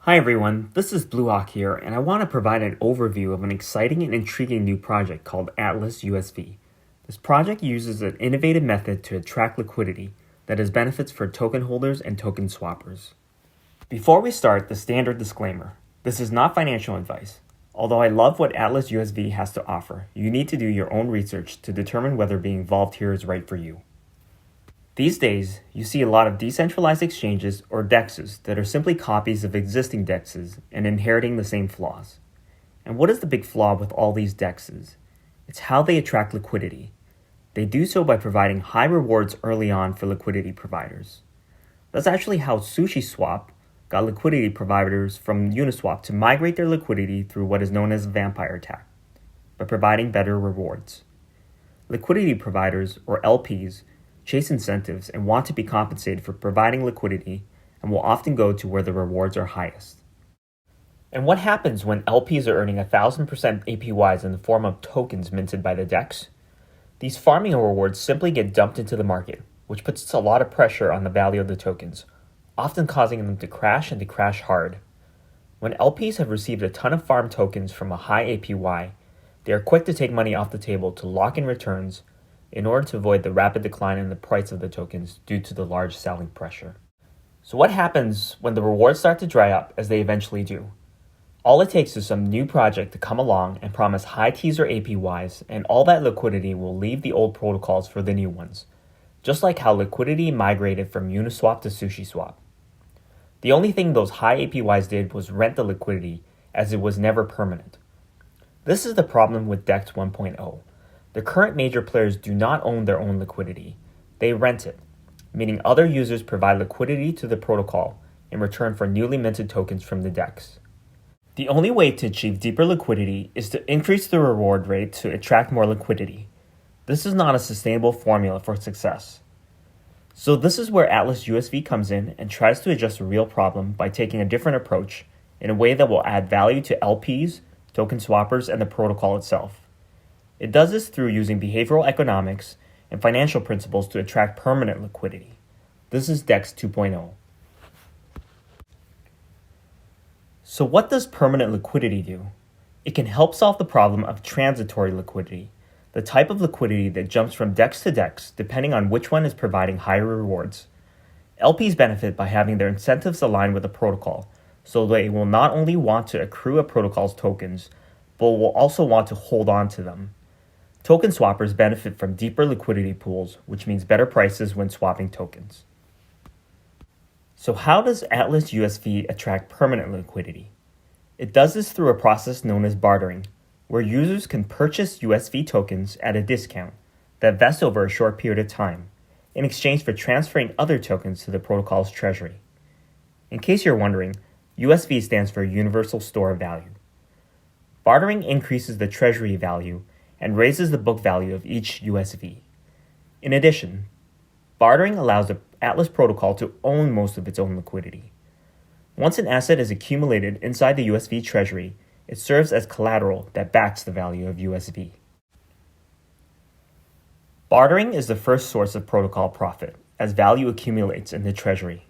Hi everyone, this is Bluehawk here, and I want to provide an overview of an exciting and intriguing new project called Atlas USV. This project uses an innovative method to attract liquidity that has benefits for token holders and token swappers. Before we start, the standard disclaimer. This is not financial advice. Although I love what Atlas USV has to offer, you need to do your own research to determine whether being involved here is right for you. These days, you see a lot of decentralized exchanges or DEXs that are simply copies of existing DEXs and inheriting the same flaws. And what is the big flaw with all these DEXs? It's how they attract liquidity. They do so by providing high rewards early on for liquidity providers. That's actually how SushiSwap got liquidity providers from Uniswap to migrate their liquidity through what is known as a vampire attack, by providing better rewards. Liquidity providers, or LPs, chase incentives and want to be compensated for providing liquidity and will often go to where the rewards are highest. And what happens when LPs are earning 1,000% APYs in the form of tokens minted by the DEX? These farming rewards simply get dumped into the market, which puts a lot of pressure on the value of the tokens, often causing them to crash and to crash hard. When LPs have received a ton of farm tokens from a high APY, they are quick to take money off the table to lock in returns in order to avoid the rapid decline in the price of the tokens due to the large selling pressure. So what happens when the rewards start to dry up, as they eventually do? All it takes is some new project to come along and promise high teaser APYs, and all that liquidity will leave the old protocols for the new ones, just like how liquidity migrated from Uniswap to SushiSwap. The only thing those high APYs did was rent the liquidity, as it was never permanent. This is the problem with DEX 1.0. The current major players do not own their own liquidity. They rent it, meaning other users provide liquidity to the protocol in return for newly minted tokens from the DEX. The only way to achieve deeper liquidity is to increase the reward rate to attract more liquidity. This is not a sustainable formula for success. So this is where Atlas USV comes in and tries to address a real problem by taking a different approach in a way that will add value to LPs, token swappers, and the protocol itself. It does this through using behavioral economics and financial principles to attract permanent liquidity. This is DEX 2.0. So what does permanent liquidity do? It can help solve the problem of transitory liquidity, the type of liquidity that jumps from DEX to DEX depending on which one is providing higher rewards. LPs benefit by having their incentives aligned with the protocol, so they will not only want to accrue a protocol's tokens, but will also want to hold on to them. Token swappers benefit from deeper liquidity pools, which means better prices when swapping tokens. So how does Atlas USV attract permanent liquidity? It does this through a process known as bartering, where users can purchase USV tokens at a discount that vests over a short period of time, in exchange for transferring other tokens to the protocol's treasury. In case you're wondering, USV stands for Universal Store Value. Bartering increases the treasury value and raises the book value of each USV. In addition, bartering allows the Atlas protocol to own most of its own liquidity. Once an asset is accumulated inside the USV treasury, it serves as collateral that backs the value of USV. Bartering is the first source of protocol profit, as value accumulates in the treasury.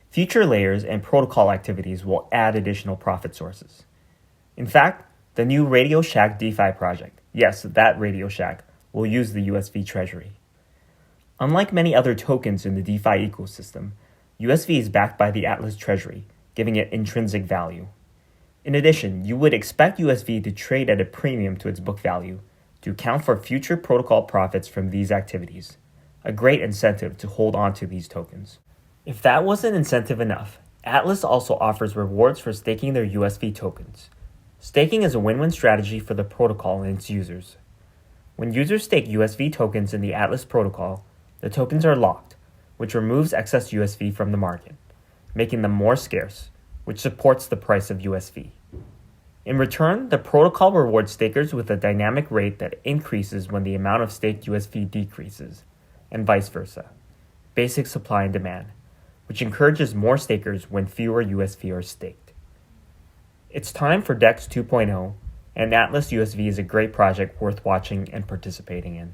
Future layers and protocol activities will add additional profit sources. In fact, the new Radio Shack DeFi project, yes, that Radio Shack, will use the USV treasury. Unlike many other tokens in the DeFi ecosystem, USV is backed by the Atlas treasury, giving it intrinsic value. In addition, you would expect USV to trade at a premium to its book value to account for future protocol profits from these activities, a great incentive to hold on to these tokens. If that wasn't incentive enough, Atlas also offers rewards for staking their USV tokens. Staking is a win-win strategy for the protocol and its users. When users stake USV tokens in the Atlas protocol, the tokens are locked, which removes excess USV from the market, making them more scarce, which supports the price of USV. In return, the protocol rewards stakers with a dynamic rate that increases when the amount of staked USV decreases, and vice versa, basic supply and demand, which encourages more stakers when fewer USV are staked. It's time for DEX 2.0, and Atlas USV is a great project worth watching and participating in.